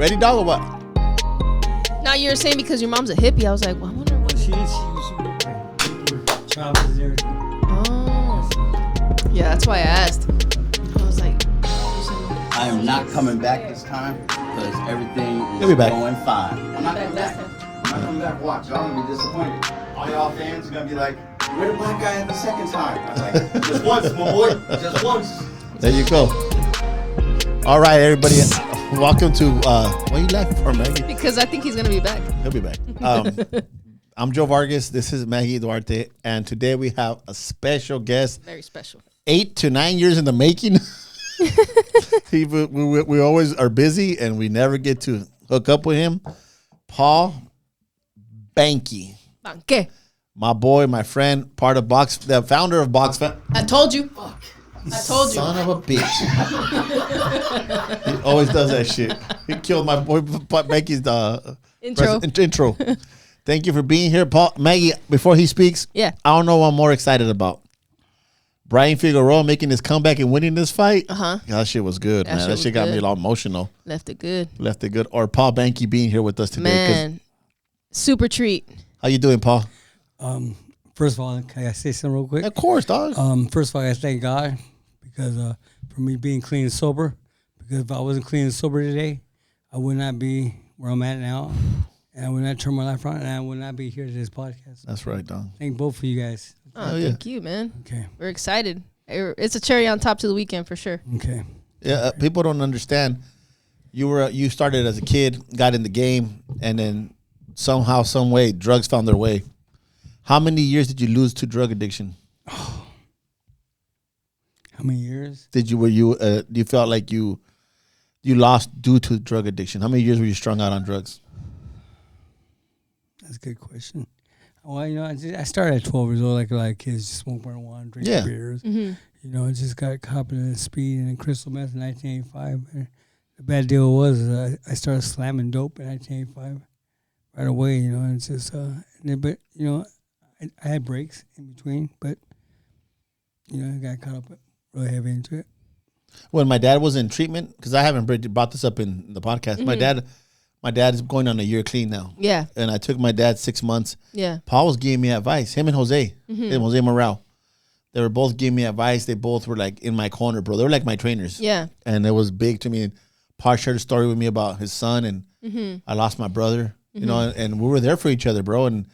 Ready, dog, or what? Now you're saying because your mom's a hippie. I was like, well, I wonder what. She travels and everything. Oh. Yeah, that's why I asked. I was like, I am not coming back this time because everything is He'll be back. going fine. I'm not coming back. I'm not coming back. Watch, y'all gonna be disappointed. All y'all fans are gonna be like, "Where the black guy at the second time?" I'm like, "Just once, my boy. Just once." There you go. All right, everybody. Welcome to. What are you laughing for, Maggie? because I think he's gonna be back. He'll be back. I'm Joe Vargas. This is Maggie Duarte, and today we have a special guest. Very special. 8 to 9 years in the making. we always are busy, and we never get to hook up with him. Paul Banke. Banke. My boy, my friend, part of Box, the founder of Box. I told you. I told you. Son of a bitch. He always does that shit. He killed my boy Banke's intro. Thank you for being here, Paul. Maggie, before he speaks, Yeah. I don't know what I'm more excited about. Brian Figueroa making his comeback and winning this fight. That shit was good, man. That shit got me all emotional. Left it good. Or Paul Banke being here with us today. Man, super treat. How you doing, Paul? First of all, can I say something real quick? Of course, dog. First of all, I thank God because for me being clean and sober. Because if I wasn't clean and sober today, I would not be where I'm at now, and I would not turn my life around, and I would not be here to this podcast. That's right, dog. Thank both of you guys. Oh, yeah. thank you, man. Okay. We're excited. It's a cherry on top to the weekend for sure. Okay. Yeah, people don't understand. You started as a kid, got in the game, and then somehow, some way, drugs found their way. How many years did you lose to drug addiction? How many years? Do you felt like you lost due to drug addiction? How many years were you strung out on drugs? That's a good question. Well, I started at 12 years old, like a lot of kids, just smoke marijuana, drink beers. Mm-hmm. I just got caught in speed and crystal meth in 1985. And the bad deal was I started slamming dope in 1985 right away. It's just, but I had breaks in between, but I got caught up really heavy into it. When my dad was in treatment, because I haven't brought this up in the podcast, Mm-hmm. my dad is going on a year clean now. Yeah. And I took my dad 6 months. Yeah. Paul was giving me advice. Him and Jose. Mm-hmm. And Jose Morale. They were both giving me advice. They both were like in my corner, bro. They were like my trainers. Yeah. And it was big to me. And Paul shared a story with me about his son, and I lost my brother, and we were there for each other, bro. And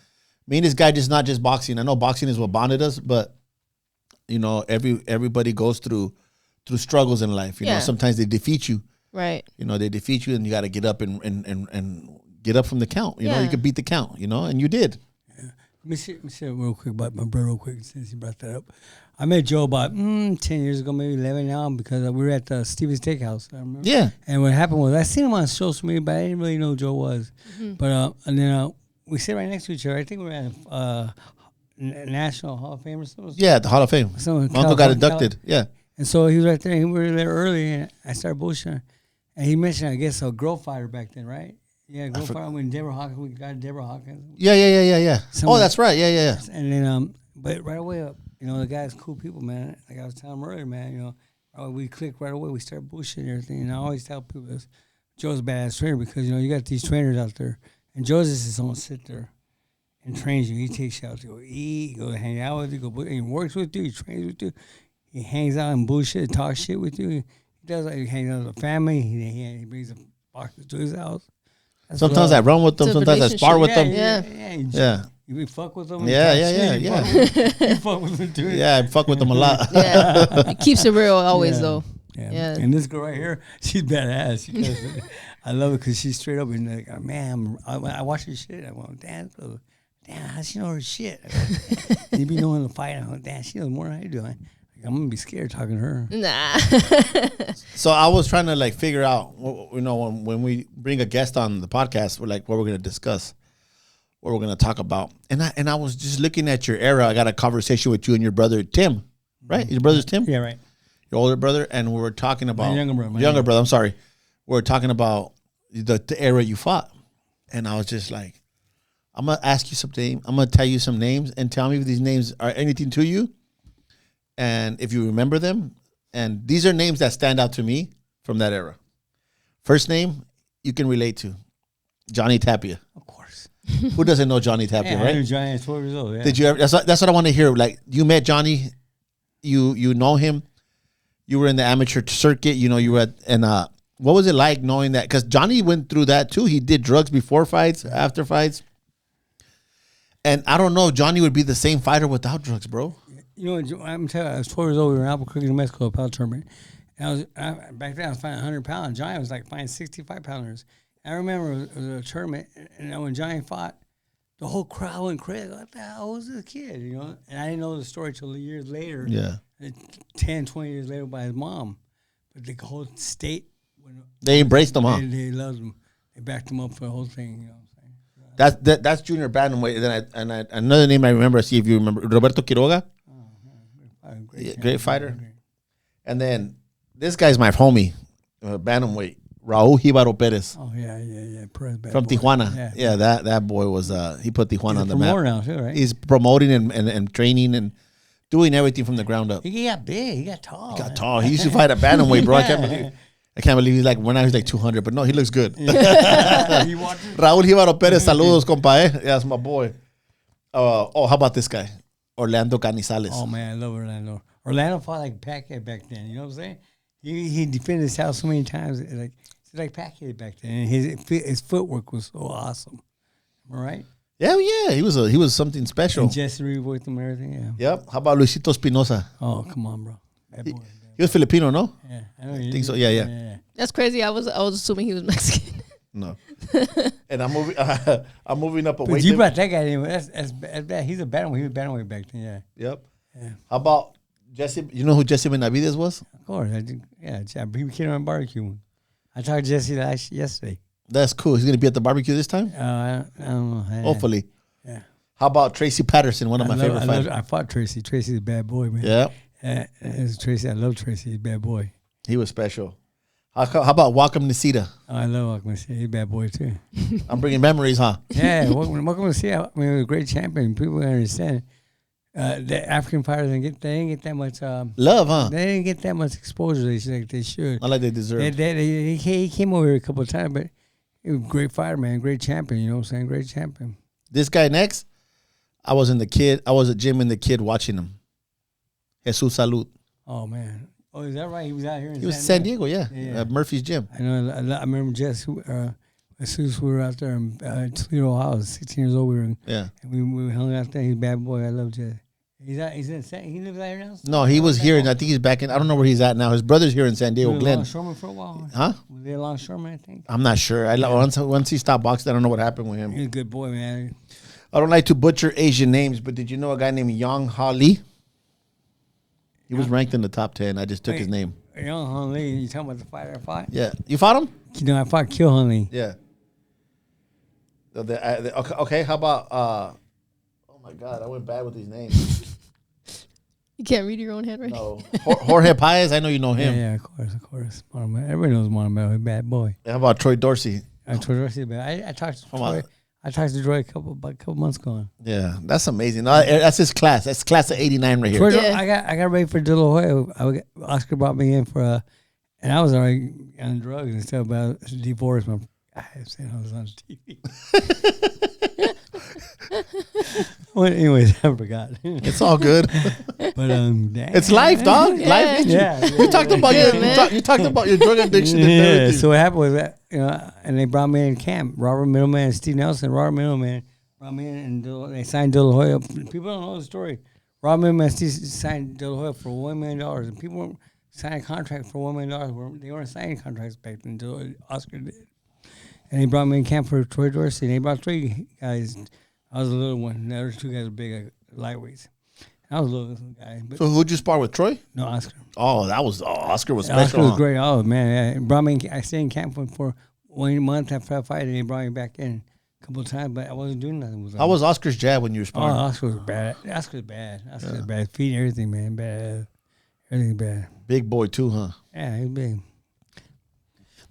me and this guy just not just boxing. I know boxing is what bonded us, but everybody goes through struggles in life. You know, sometimes they defeat you. Right. They defeat you, and you got to get up and get up from the count. You know, you could beat the count. And you did. Yeah. Let me say real quick about my brother real quick since you brought that up. I met Joe about 10 years ago, maybe 11 now, because we were at Stevie's Steakhouse. I remember. Yeah. And what happened was I seen him on social media, but I didn't really know who Joe was. Mm-hmm. But and then we sit right next to each other. I think we were at National Hall of Fame or something. Yeah, the Hall of Fame. My uncle got inducted. Yeah. And so he was right there. And we were there early, and I started bullshitting. And he mentioned, I guess, a girl fighter back then, right? Yeah, girl fighter when Deborah Hawkins, we got Deborah Hawkins. Yeah. That's right. Yeah. And then, but right away, the guys cool people, man. Like I was telling them earlier, man, we clicked right away. We started bullshitting and everything. And I always tell people this. Joe's a badass trainer because, you got these trainers out there. And Joe's just don't sit there and trains you. He takes you out to go eat, go hang out with you, he works with you, he trains with you. He hangs out and bullshit, talks shit with you. He does like he hangs out with the family. He brings the boxes to his house. That's sometimes I run with them. Sometimes I spar with them. Yeah. You fuck with them. Yeah. You fuck with them too. Yeah, I fuck with them a lot. Yeah. It keeps it real always, though. Yeah. And this girl right here, she's badass. I love it because she's straight up and like, man, I watch her shit. I go, damn, how she know her shit? You be knowing the fight. I go, damn, she knows more than I do. I'm gonna be scared talking to her. Nah. So I was trying to figure out, when we bring a guest on the podcast, we're like, what we're gonna discuss, what we're gonna talk about, and I was just looking at your era. I got a conversation with you and your brother Tim, right? Your brother's Tim. Yeah, right. Your older brother, and we were talking about my younger brother. Younger brother. I'm sorry. We were talking about the era you fought, and I was just like, I'm gonna ask you something. I'm gonna tell you some names, and tell me if these names are anything to you. And if you remember them, and these are names that stand out to me from that era. First name, you can relate to? Johnny Tapia. Of course. Who doesn't know Johnny Tapia, Yeah, I right? knew Johnny at 12 years old. Yeah. Did you ever? That's what I want to hear. Like, you met Johnny, you know him, you were in the amateur circuit. You know, you were at, and what was it like knowing that? Because Johnny went through that too. He did drugs before fights, after fights, and I don't know. Johnny would be the same fighter without drugs, bro. You know, I'm telling you, I was 12 years old. We were in Albuquerque, New Mexico, a pound tournament. And back then I was fighting 100 pounds. Johnny was like fighting 65 pounders. I remember it was a tournament, and when Johnny fought, the whole crowd went crazy. What the hell was this kid? You know, and I didn't know the story till years later. Yeah, 10, 20 years later by his mom. But the whole state, they embraced him, huh? They loved him. They backed him up for the whole thing. You know what I'm saying? That's junior bantamweight. Then another name I remember. See if you remember Roberto Quiroga. Great fighter. And then this guy's my homie, bantamweight, Raul Jíbaro Perez. Oh yeah. From boy. Tijuana. Yeah, that boy was he put Tijuana on the map. Now too, right? He's promoting and training and doing everything from the ground up. He got big. He got tall. He got tall. He used to fight at bantamweight, bro. I can't believe he's like when I was like 200, but no, he looks good. Raul Jíbaro Perez, saludos, compa. Yeah, that's my boy. How about this guy, Orlando Canizales? Oh man, I love Orlando. Orlando fought like Packhead back then. You know what I'm saying? He defended his house so many times, like Packhead back then. And his footwork was so awesome. Am I right? Yeah. He was something special. And Jesse Reed with him and everything. Yeah. Yep. How about Luisito Espinosa? Oh come on, bro. That boy. He was Filipino, no? Yeah, I think so. Yeah. That's crazy. I was assuming he was Mexican. No. And I'm moving up a weight. But you brought that guy in. That's bad. He's a bantamweight. He was bantamweight back then. Yeah. Yep. Yeah. How about Jesse? You know who Jesse Benavidez was? Of course. He came on barbecue. I talked to Jesse yesterday. That's cool. He's gonna be at the barbecue this time. I don't know. Hopefully. Yeah. How about Tracy Patterson? One of my favorite fighters. I fought Tracy. Tracy's a bad boy, man. Yeah. Tracy. I love Tracy. He's a bad boy. He was special. How about Welcome Nisita? Oh, I love Welcome Nisita. He's a bad boy too. I'm bringing memories, huh? Yeah, Welcome Nisita. I mean, he was a great champion. People understand. The African fighters they didn't get that much love, huh? They didn't get that much exposure they should. Not like they deserve. He came over here a couple of times, but he was a great fighter, man. Great champion. You know what I'm saying? Great champion. This guy next, I was at Jim and the kid watching him. Jesus Salud. Oh man. Oh, is that right? He was out here. He was in San Diego, yeah. At Murphy's Gym. I know. I remember Jess. As soon as we were out there in Toledo, Ohio, I was 16 years old. And we hung out there. He's a bad boy. I love Jess. He lives out here now? No, he was here, and I think he's back in. I don't know where he's at now. His brother's here in San Diego, Glenn. Longshoreman for a while. Huh? Was he a longshoreman, I think? I'm not sure. Once he stopped boxing, I don't know what happened with him. He's a good boy, man. I don't like to butcher Asian names, but did you know a guy named Yang Ha Lee? He was ranked in the top 10. I just took his name. Yang Han Lee, you talking about the fighter I fought? Yeah. You fought him? You know, I fought Kill Han Lee. Yeah. Okay, how about, oh my God, I went bad with these names. You can't read your own handwriting. No. Jorge Paez, I know you know him. Yeah, of course. Everybody knows Montebello. He's a bad boy. How about Troy Dorsey? Troy Dorsey, I talked to Troy. I talked to Troy a couple months ago. Yeah, that's amazing. No, that's his class. That's class of '89 right here. Yeah. I got ready for De La Hoya. Oscar brought me in for and I was already on drugs and stuff, but I was divorced. I was on TV. Well, anyways, I forgot. It's all good. But it's life, dog. Yeah. Life. Yeah. You talked about you talked about your drug addiction. And everything. So what happened was that and they brought me in camp. Robert Middleman and Steve Nelson. Robert Middleman brought me in and they signed De La Hoya. People don't know the story. Robert Middleman and Steve signed De La Hoya for $1 million, and people weren't signing a contract for $1 million. They weren't signing contracts back then until Oscar did. And they brought me in camp for Troy Dorsey. And they brought 3 guys. I was a little one. The other 2 guys were big, lightweights. I was a little guy. But So who'd you spar with, Troy? no, Oscar. Oh, Oscar was special. Oscar was huh? great. Oh, man. Brought me in, I stayed in camp for 1 month after I fight, and they brought me back in a couple of times, but I wasn't doing nothing. How was Oscar's jab when you were Oh, sparring? Oscar was bad. Oscar was bad. Feet, everything, man. Bad. Everything bad. Big boy too, huh? Yeah, he's big.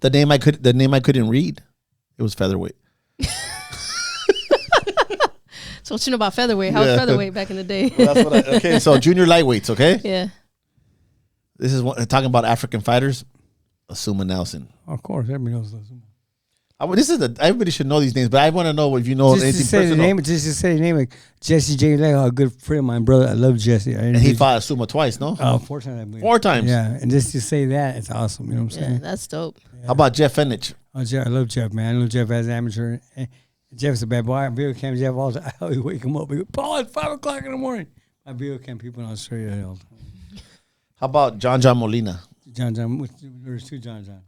The name I couldn't read. It was featherweight. So what you know about featherweight? How was featherweight back in the day? Well, that's what okay, so junior lightweights, okay? Yeah. This is talking about African fighters. Asuma Nelson. Of course, everybody knows those. Everybody should know these names, but I want to know if you know Just anything to say personal. the name, just to say the name, like Jesse J. Like a good friend of mine, brother. I love Jesse. And he fought Suma twice, no? 4 times, I believe. 4 times. Yeah, and just to say that, it's awesome. You know what I'm Yeah, saying? that's dope. How about Jeff Fenich? Oh, Jeff, I love Jeff, man. I love Jeff as an amateur. And Jeff's a bad boy. I video cam Jeff all the time. I always wake him up. He go, Paul, it's 5 o'clock in the morning. I video cam people in Australia all the time. How about John Molina? John, there's 2 John.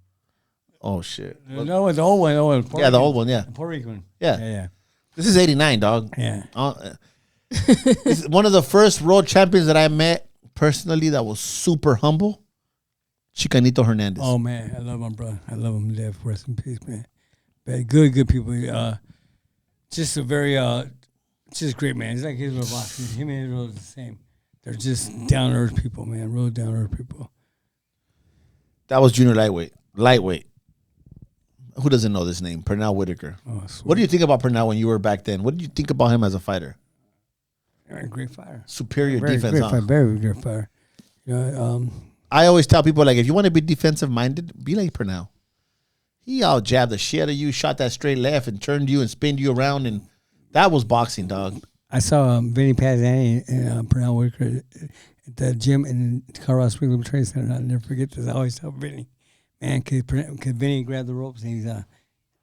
Oh, shit. No, the old one. Yeah, the old one, yeah. Puerto Rican. Yeah. Yeah. This is 89, dog. Yeah. This is one of the first world champions that I met personally that was super humble. Chicanito Hernandez. Oh, man. I love my brother. I love him to death. Rest in peace, man. But good people. Just a very, just great, man. It's like Israel boxing. Him and Israel is the same. They're just down-to-earth people, man. Real down-to-earth people. That was junior lightweight. Who doesn't know this name? Pernell Whitaker. Oh, What do you think about Pernell when you were back then? What did you think about him as a fighter? Great fighter. Superior Very defense, great huh? fighter. Very good fighter. I always tell people, like, if you want to be defensive minded, be like Pernell. He out jabbed the shit out of you, shot that straight left, and turned you and spinned you around, and that was boxing, dog. I saw Vinny Pazani and Pernell Whitaker at the gym in Colorado Springs Training Center. I'll never forget this. I always tell Vinny, man, because Vinny grabbed the ropes and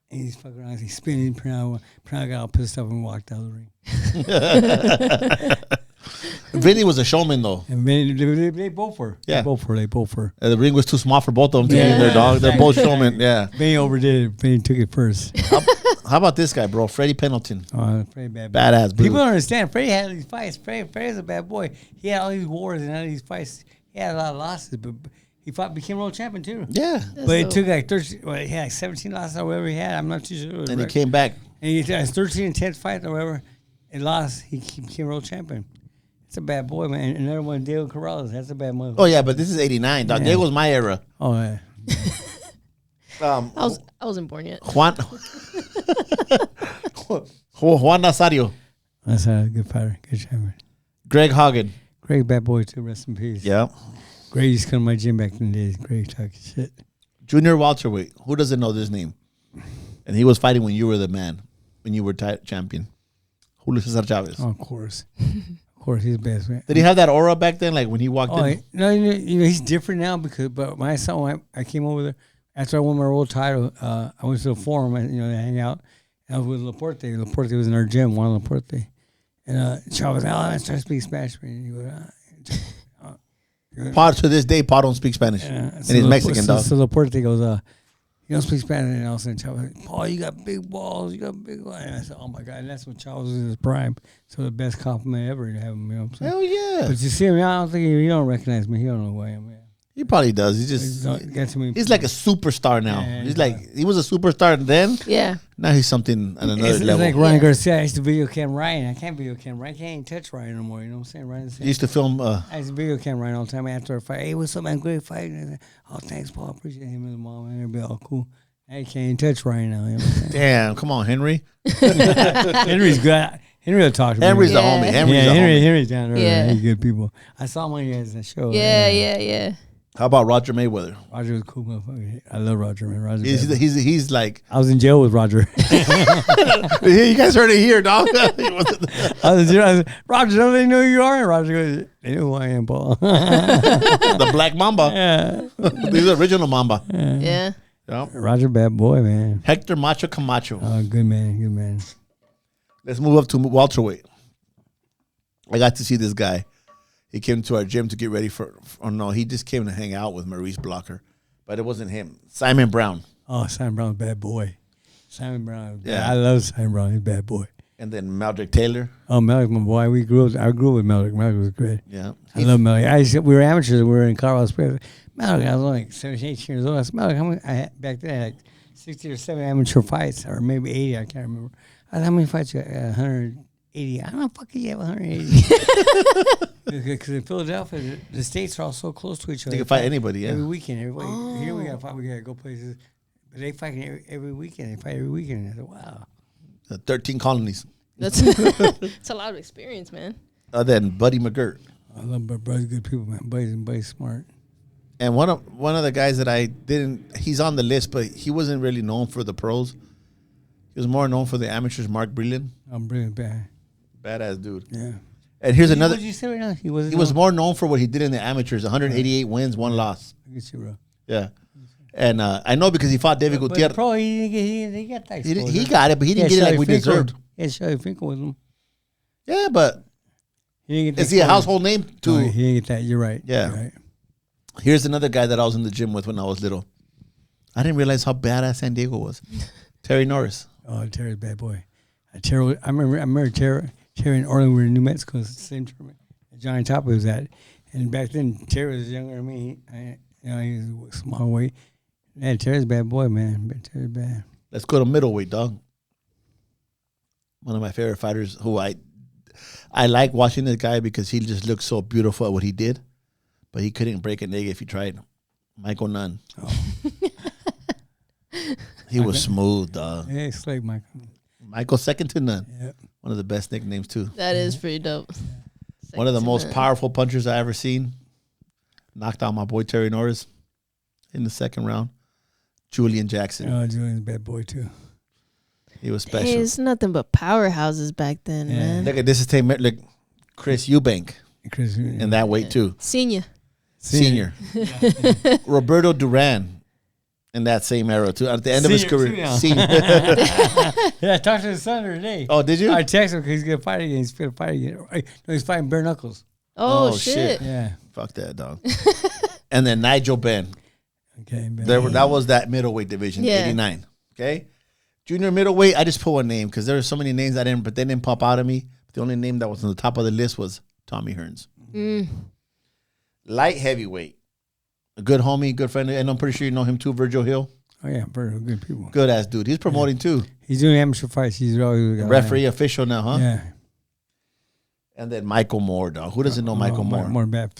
he's fucking around. He's spinning. Pernell got all pissed off and walked out of the ring. Vinny was a showman, though. And Vinny, they both were. Yeah. They both were. The ring was too small for both of them to Yeah. be in there, dog. They're both showmen, yeah. Vinny overdid it. Vinny took it first. How about this guy, bro? Freddie Pendleton. Oh, Freddie bad boy. Badass, blue. People don't understand. Freddie had these fights. Freddie's a bad boy. He had all these wars and all these fights. He had a lot of losses, but he became world champion too. Yeah. That's But it dope. took like 13, he had like 17 losses or whatever he had. I'm not too sure. And he came back. And he had 13 intense fights or whatever. And lost. He became world champion. It's a bad boy, man. Another one, Diego Corrales. That's a bad motherfucker. Oh, yeah, but this is 89, dog. Yeah. Diego's my era. Oh, yeah. I wasn't born yet. Juan Nazario. That's a good fighter. Good champion. Greg Hagen. Great bad boy, too. Rest in peace. Yeah. Greg used to come to my gym back in the days. Greg talking shit. Junior welterweight. Who doesn't know this name? And he was fighting when you were the man, when you were champion. Julio Cesar Chavez. Oh, of course. Of course, he's the best, man. Did he have that aura back then, like when he walked in? No, you know, he's different now but when I saw him, I came over there after I won my world title. I went to the forum and to hang out. And I was with Laporte. Laporte was in our gym, Juan Laporte, and Charles, let's try to speak Spanish. And he goes, Pod, to this day, Pod don't speak Spanish, and he's Mexican, dog. So Laporte goes, you don't speak Spanish, and all of a sudden, Charles, Paul, you got big balls, you got big balls. And I said, oh my God, and that's when Charles was in his prime. So the best compliment ever to have him. You know what I'm saying? Hell yeah. But you see him, I don't think he don't recognize me. He don't know who I am. Yeah. He probably does. He's He's just like a superstar now. Yeah, He's like, he was a superstar then. Yeah. Now he's something at another It's level. like Ryan Yeah. Garcia. I used to video cam Ryan. I can't video cam Ryan. I can't even touch Ryan no more. You know what I'm saying? Ryan's He used to film. I used to video cam Ryan all the time after a fight. Hey, what's up, man? Great fight. And I said, oh, thanks, Paul. Appreciate him and the mom. And everybody all cool. I can't even touch Ryan now. You know what I'm saying? Damn, come on, Henry. Henry's good. Henry will talk to me. Henry's the Yeah. homie. Henry's the homie. Henry's down there. Yeah. He's good people. I saw him when he has that show. Yeah. How about Roger Mayweather? Roger was a cool motherfucker. I love Roger, man. Roger. He's like, I was in jail with Roger. you guys heard it here, dog. I was in jail. I said, Roger, don't they know who you are? And Roger goes, they know who I am, Paul. The Black Mamba. Yeah. He's the original Mamba. Yeah. Yeah. Roger, bad boy, man. Hector Macho Camacho. Oh, good man, good man. Let's move up to welterweight. I got to see this guy. He came to our gym to get ready he just came to hang out with Maurice Blocker. But it wasn't him. Simon Brown. Oh, Simon Brown's a bad boy. Simon Brown. Yeah. I love Simon Brown. He's a bad boy. And then Maldrick Taylor. Oh, Malik, my boy. I grew up with Malik. Malik was great. Yeah. I love Malik. We were amateurs. We were in Colorado Springs. Malik, I was only like 17, 18 years old. I said, Malik, how many, back then I had like 60 or 70 amateur fights, or maybe 80. I can't remember. I said, how many fights you got? 180. I don't know, fucking you have 180. Because in Philadelphia, the states are all so close to each other. You can fight anybody, yeah. Every weekend. Everybody. Here we got to fight. We got to go places. But they fight every weekend. They fight every weekend. I said, wow. 13 colonies. That's it's a lot of experience, man. Then Buddy McGirt. I love my brother's good people, man. Buddy's smart. And one of the guys that I didn't, he's on the list, but he wasn't really known for the pros. He was more known for the amateurs. Mark Breland, I'm brilliant, bad. badass dude. Yeah. And here's another. What did you say right now? He was more known for what he did in the amateurs. 188 wins, 1 loss. I get you, bro. Yeah. And I know because he fought David Gutierrez. Pro, he got that. He got it, but he didn't get it like we deserved. Yeah, Shelly Finkel with him. Yeah, but He didn't get is he a household name too? No, he didn't get that. You're right. Yeah. You're right. Here's another guy that I was in the gym with when I was little. I didn't realize how badass San Diego was. Terry Norris. Oh, Terry's a bad boy. Terry, I remember Terry and Orlando were in New Mexico. It's the same tournament Johnny Topper was at. And back then, Terry was younger than me. He was a small weight. Yeah, Terry's a bad boy, man. Terry's bad. Let's go to middleweight, dog. One of my favorite fighters who I like watching this guy because he just looks so beautiful at what he did. But he couldn't break a nigga if he tried. Michael Nunn. Oh. He was smooth, dog. Yeah, it's like Michael. Michael second to none. Yep. One of the best nicknames, too. That is pretty dope. One of the most powerful punchers I ever seen. Knocked out my boy Terry Norris in the second round. Julian Jackson. Oh, Julian's a bad boy, too. He was special. Hey, it's nothing but powerhouses back then, man. Look at this is like Chris Eubank Chris, in that weight, too. Senior. Roberto Duran in that same era, too. At the end of his career. Senior. Yeah, I talked to his son today. Oh, did you? I texted him because he's going to fight again. He's going to fight again. No, he's fighting bare knuckles. Oh, shit. Yeah. Fuck that, dog. And then Nigel Benn. Okay, man. That was that middleweight division, 89. Okay? Junior middleweight, I just put one name because there were so many names but they didn't pop out of me. The only name that was on the top of the list was Tommy Hearns. Light heavyweight. A good homie, good friend, and I'm pretty sure you know him too, Virgil Hill. Oh, yeah, very good people. Good ass dude. He's promoting too. He's doing amateur fights. He's always referee official now, huh? Yeah. And then Michael Moore, dog. Who doesn't know Michael Moore? More bad.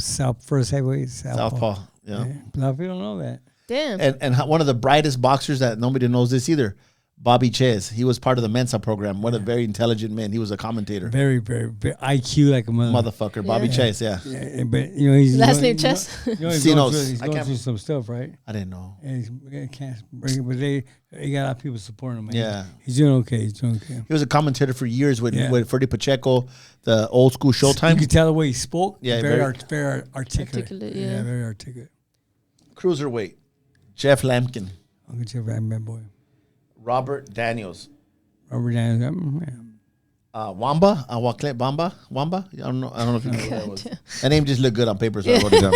First heavyweight. Southpaw. Yeah. A lot of people don't know that. Damn. And one of the brightest boxers that nobody knows this either, Bobby Ches. He was part of the Mensa program. One of the very intelligent men. He was a commentator. Very, very, very IQ like a motherfucker. Bobby Ches, yeah. But he's last name Chess. He's going through some stuff, right? I didn't know. And he can't bring it, but they got a lot of people supporting him. Man. Yeah, he's doing okay. He was a commentator for years with Freddie Pacheco, the old school Showtime. You could tell the way he spoke. Yeah, very articulate. Yeah, very articulate. Cruiserweight, Jeff Lampkin. Uncle Jeff Lampkin, boy. Robert Daniels. Wamba? Wamba? I don't know if you know who that was. That name just looked good on paper, so I wrote it down.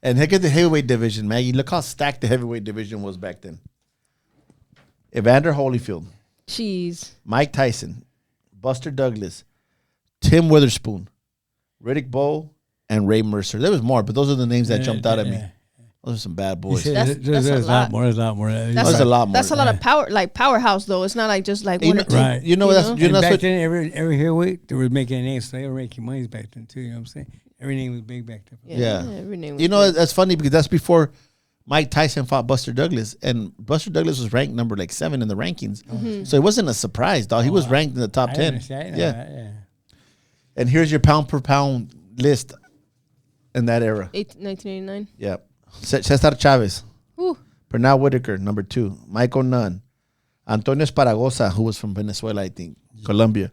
And look at the heavyweight division, Maggie. Look how stacked the heavyweight division was back then. Evander Holyfield. Jeez. Mike Tyson. Buster Douglas. Tim Witherspoon. Riddick Bowe. And Ray Mercer. There was more, but those are the names that jumped out at me. Those are some bad boys. There's a lot more. There's a lot more. There's a lot more. That's a lot of power, like powerhouse though. It's not like just like one or two. Right. You know that's back then. Every heavyweight they were making names, so they were making money back then too. You know what I'm saying? Every name was big back then. Yeah. Every name was you know big. that's funny because that's before Mike Tyson fought Buster Douglas, and Buster Douglas was ranked number 7 in the rankings. Mm-hmm. So it wasn't a surprise, dog. He was ranked in the top 10. Yeah. And here's your pound per pound list in that era. 1989. Yeah. Cesar Chavez. Ooh. Pernell Whitaker, number 2. Michael Nunn. Antonio Esparagosa, who was from Venezuela, I think. Colombia.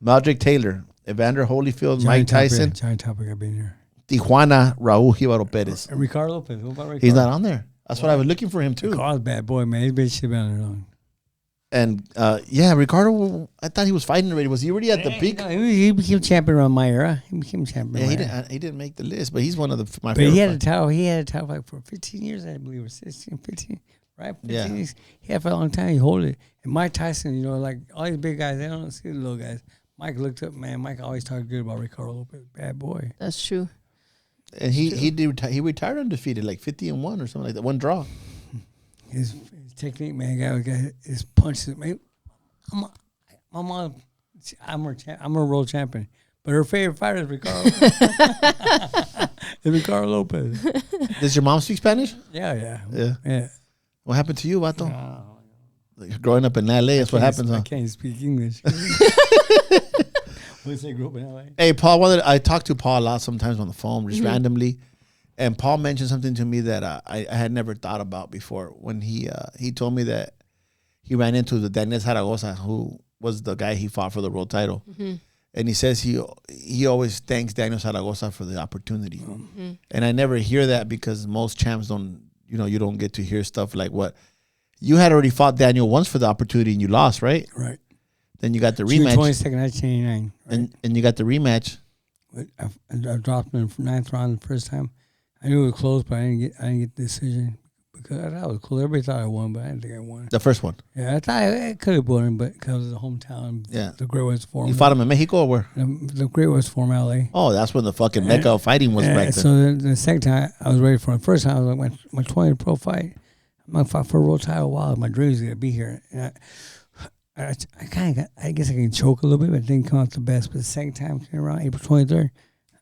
Maldrick Taylor. Evander Holyfield. Mike Tyson. Giant topic I've been here. Tijuana, Raul Jibaro Perez. And Ricardo Lopez. What about Ricardo? He's not on there. That's what I was looking for him, too. Ricardo's a bad boy, man. He's been shit on there long. And, Ricardo, I thought he was fighting already. Was he already at the peak? No, he became champion around my era. He became champion. Yeah, he didn't make the list, but he's one of my favorite. But he had a title fight for 15 years, I believe, or 16, 15, right? 15 years. He had for a long time. He hold it. And Mike Tyson, like all these big guys, they don't see the little guys. Mike looked up, man. Mike always talked good about Ricardo Lopez. Bad boy. That's true. And he retired undefeated, like 50-1 or something like that. One draw. His technique, man, guy his punches, man. I'm a world champion, but her favorite fighter is Ricardo. Ricardo Lopez. Does your mom speak Spanish? Yeah. What happened to you, Vato? Like growing up in LA, that's what happens, huh? I can't speak English. Once I grew up in LA. Hey, Paul, I talk to Paul a lot sometimes on the phone, just randomly. And Paul mentioned something to me that I had never thought about before when he told me that he ran into the Daniel Zaragoza, who was the guy he fought for the world title. Mm-hmm. And he says he always thanks Daniel Zaragoza for the opportunity. Mm-hmm. And I never hear that because most champs don't, you don't get to hear stuff like what. You had already fought Daniel once for the opportunity and you lost, right? Right. Then you got the rematch. June 22nd, 1989. Right? And you got the rematch. I dropped him in the 9th round the first time. I knew it was close, but I didn't get the decision because I thought it was close. Everybody thought I won, but I didn't think I won. The first one. Yeah, I thought I could have won him, but because of the hometown, the Great West Forum. You fought him in Mexico or where? The Great West Forum, LA. Oh, that's when the fucking mecca of fighting was back then. So the second time, I was ready for it. The first time, I was like, my 20th pro fight. I'm gonna fight for a world title. Wow, my dream is gonna be here. And I kind of I guess I can choke a little bit, but it didn't come out the best. But the second time came around, April 23rd,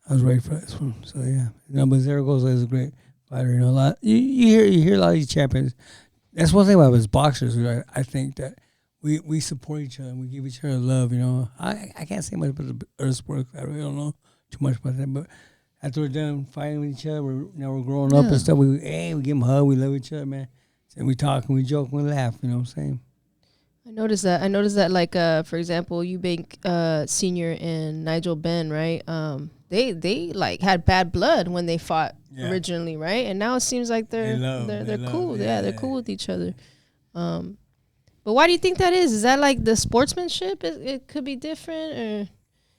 I was ready for this one. So yeah, but Zaragoza is a great fighter. A lot you hear a lot of these champions. That's one thing about us boxers. I think that we support each other and we give each other love. I can't say much about the other sports. I really don't know too much about that, but. After we're done fighting with each other, we're growing up and stuff. We give them a hug. We love each other, man. And we talk and we joke and we laugh. You know what I'm saying? I noticed that. Like, for example, Eubank Senior and Nigel Benn, right? They like had bad blood when they fought originally, right? And now it seems like they're cool. They're cool with each other. But why do you think that is? Is that like the sportsmanship? It could be different, or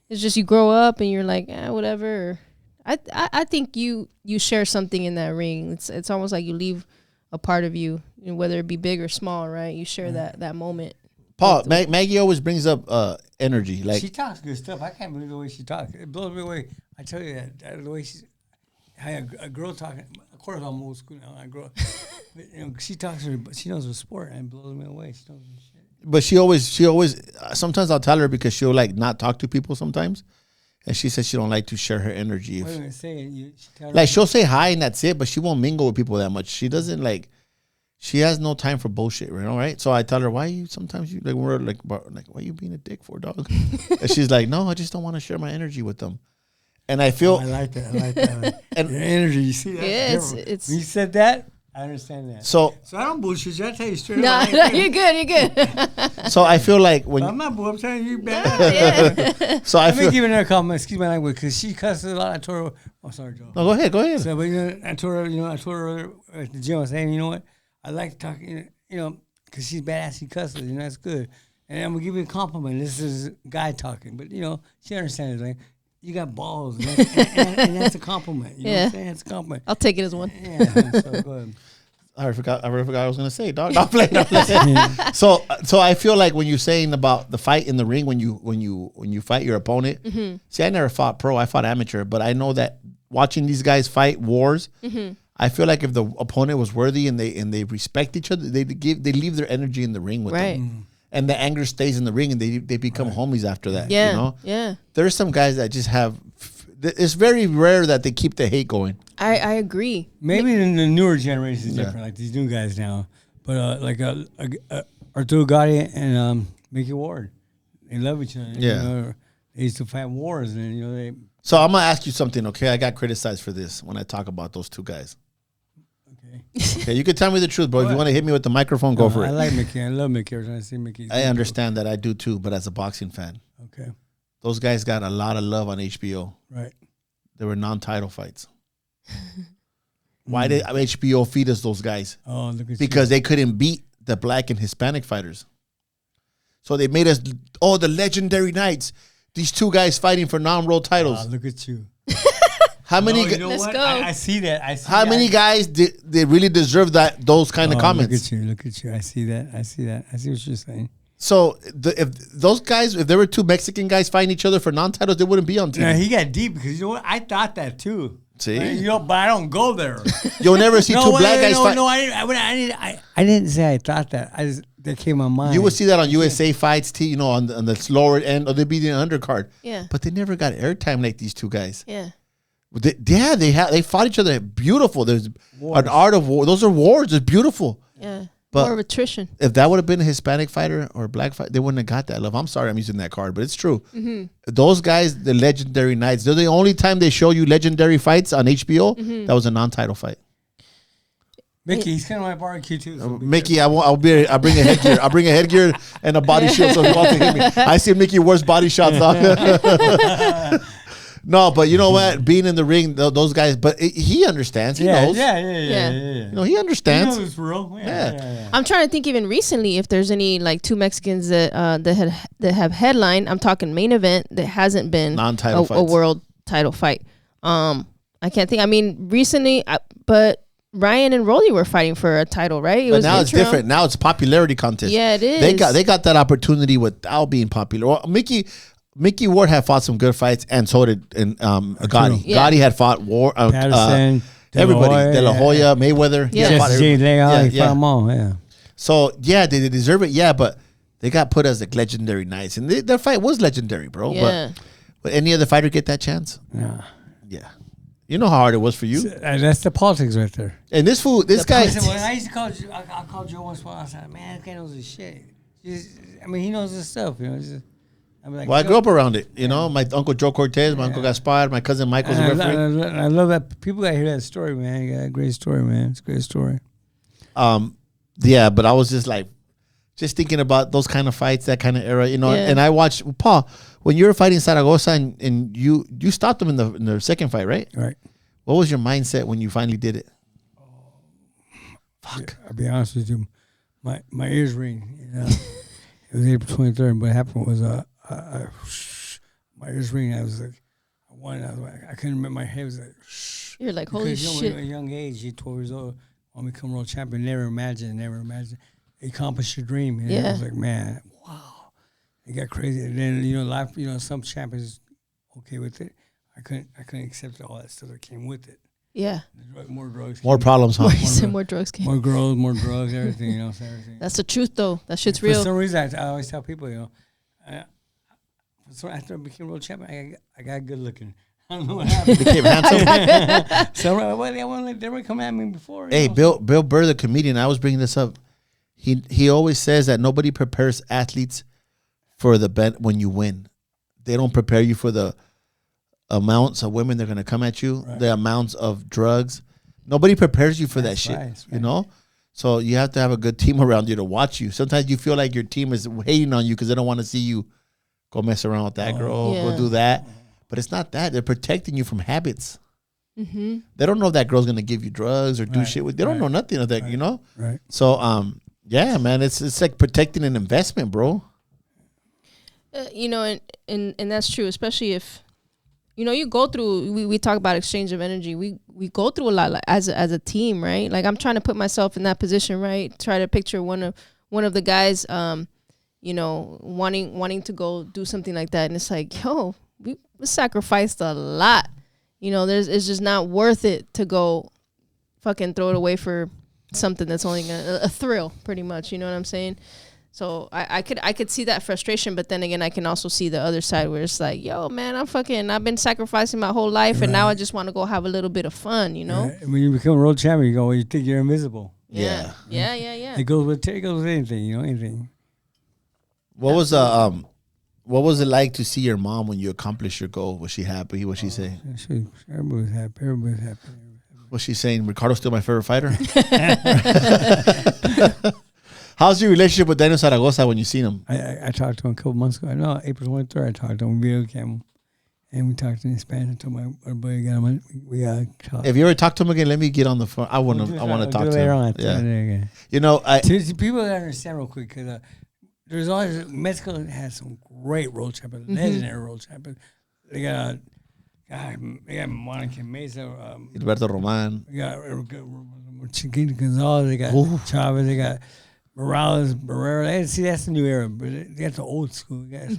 it's just you grow up and you're like, whatever. Or, I think you share something in that ring. It's almost like you leave a part of you, whether it be big or small, right? You share that moment. Paul, Maggie always brings up energy. Like she talks good stuff. I can't believe the way she talks. It blows me away. I tell you that the way a girl talking. Of course, I'm old school now. I grew up. But, she talks her, but she knows her sport and it blows me away. She knows her shit. But she always. Sometimes I'll tell her because she'll like not talk to people sometimes. And she says she don't like to share her energy. What am I saying? She'll say hi and that's it, but she won't mingle with people that much. She doesn't like. She has no time for bullshit, right? So I tell her, why you sometimes you like we're like why are you being a dick for, dog? And she's like, no, I just don't want to share my energy with them. And I feel I like that. And your energy, you see that? Yeah, it's when you said that. I understand that. So I don't bullshit you. I tell you straight no, up. you're good. So I feel like when I'm not bull. I'm telling you, bad. So I feel. Let me give her a compliment. Excuse my language, because she cusses a lot. I told her. Oh, sorry, Joe. No, go ahead. So, but I told her at the gym. I was saying, you know what? I like talking. Because she's badass. She cusses. That's good. And I'm gonna give you a compliment. This is a guy talking, but she understands. Like you got balls, and that's a compliment. You know what I'm saying? It's a compliment. I'll take it as one. Yeah. So go ahead. I forgot what I was gonna say, dog. Don't play. So I feel like when you're saying about the fight in the ring, when you fight your opponent. Mm-hmm. See, I never fought pro. I fought amateur, but I know that watching these guys fight wars, I feel like if the opponent was worthy and they respect each other, they leave their energy in the ring with them. And the anger stays in the ring, and they become homies after that. Yeah, yeah. There's some guys that just have. It's very rare that they keep the hate going. I agree. Maybe in the newer generation is different, like these new guys now. But Arturo Gatti and Mickey Ward, they love each other. Yeah, they used to fight wars, and they. So I'm gonna ask you something, okay? I got criticized for this when I talk about those two guys. Okay, you can tell me the truth, bro. If you want to hit me with the microphone, go for it. I like Mickey. I love Mickey. Every time I see Mickey, I understand that. I do too, but as a boxing fan. Okay. Those guys got a lot of love on HBO. Right. They were non-title fights. Why did HBO feed us those guys? Oh, look at because they couldn't beat the black and Hispanic fighters. So they made us, the legendary nights. These two guys fighting for non-world titles. Oh, look at you. How many? Let's go. I see that. How many guys did they really deserve those kind of comments? Look at you. I see that. I see what you're saying. So if those guys, if there were two Mexican guys fighting each other for non-titles, they wouldn't be on TV. Yeah, he got deep because you know what? I thought that too. See, but I don't go there. You'll never see two black guys fight. No, I didn't say I thought that. That came on mind. You would see that on USA Fights, on the lower end, or they'd be the undercard. Yeah, but they never got airtime like these two guys. Yeah. They fought each other beautiful. There's an art of war. Those are wars. It's beautiful. Yeah. But more of attrition. If that would have been a Hispanic fighter or a black fighter, they wouldn't have got that love. I'm sorry I'm using that card, but it's true. Mm-hmm. Those guys, the legendary nights, they're the only time they show you legendary fights on HBO. Mm-hmm. That was a non-title fight. Mickey, he's kind of my barbecue too. So Mickey, I'll bring a headgear. I'll bring a headgear and a body shield so he wants to hit me. I see Mickey worst body shots, dog. No, but you know what? Being in the ring, those guys, but he understands. He knows. Yeah. You know, he understands. He knows it's real. Yeah. I'm trying to think even recently if there's any like two Mexicans that have headline. I'm talking main event that hasn't been non-title a world title fight. I can't think. I mean, recently, but Ryan and Rolly were fighting for a title, right? But now it's different. Now it's popularity contest. Yeah, it is. They got that opportunity without being popular. Well, Mickey Ward had fought some good fights, and so did Gotti. Yeah. Gotti had fought Ward, Patterson, everybody, De La Hoya, Mayweather. Yeah. He had fought everybody. He fought them all. Yeah. So yeah, they deserve it. Yeah, but they got put as like legendary knights, and their fight was legendary, bro. Yeah. But any other fighter get that chance? Yeah. Yeah. You know how hard it was for you. That's the politics right there. And this guy. When I used to I called Joe once. I said, "Man, this guy knows his shit." He knows his stuff. You know. I'm like, Well, I grew up around it. You know, my uncle Joe Cortez, my uncle Gaspar, my cousin Michael's a referee. I love that. People got to hear that story, man. You got a great story, man. It's a great story. Yeah, but I was just thinking about those kind of fights, that kind of era, you know. And I watched Paul when you were fighting Zaragoza, and you stopped them in the second fight, right? Right. What was your mindset when you finally did it? Fuck. I'll be honest with you, my ears ring. You know? It was April 23rd, and what happened was my ears ring. I was like, I couldn't remember. My head was like, shh. You're like, holy shit. At a young age, you're 12 years old, want to become world champion. Never imagined. Accomplish your dream. And I was like, man, wow. It got crazy. And then, you know, life, you know, some champions okay with it. I couldn't accept all that stuff that came with it. Yeah. More drugs. More problems, huh? More drugs came. More girls, more drugs, everything, you know. Everything. That's the truth, though. That shit's real. For some reason, I always tell people, you know, after I became world champion, I got good looking. I don't know what happened. Became handsome. So they were coming at me before. Hey, Bill Burr, the comedian, I was bringing this up. He always says that nobody prepares athletes for the bet when you win. They don't prepare you for the amounts of women they're going to come at you, the amounts of drugs. Nobody prepares you for that shit, you know? So you have to have a good team around you to watch you. Sometimes you feel like your team is hating on you because they don't want to see you go mess around with that girl, go do that. But it's not that. They're protecting you from habits. Mm-hmm. They don't know if that girl's going to give you drugs or do shit with. They don't know nothing of that, you know? Right. So, yeah, man, it's like protecting an investment, bro. You know, and that's true, especially if, you know, you go through, we talk about exchange of energy. We go through a lot, like, as a team, right? Like, I'm trying to put myself in that position, right? Try to picture one of the guys, you know, wanting to go do something like that. And it's like, yo, we sacrificed a lot. You know, it's just not worth it to go fucking throw it away for something that's only a thrill, pretty much. You know what I'm saying? So I could see that frustration, but then again, I can also see the other side where it's like, yo, man, I've been sacrificing my whole life, and now I just want to go have a little bit of fun, you know? Right. When you become a world champion, you think you're invisible. Yeah. It goes with anything, you know, anything. What was it like to see your mom when you accomplished your goal? Was she happy? What she say? Everybody was happy. Was she saying, Ricardo's still my favorite fighter? How's your relationship with Daniel Zaragoza when you seen him? I talked to him a couple months ago. No, April 23rd, I talked to him. We and we talked in Spanish. I told my buddy, we talked. If you ever talk to him again, let me get on the phone. I want to talk to him. Yeah. You know, people gotta understand real quick, because there's always, Mexico has some great world champions, legendary world champions. They got Monica Mesa, Alberto Roman. They got Chiquito Gonzalez. They got Chavez. They got Morales, Barrera. See, that's the new era, but that's the old school guys.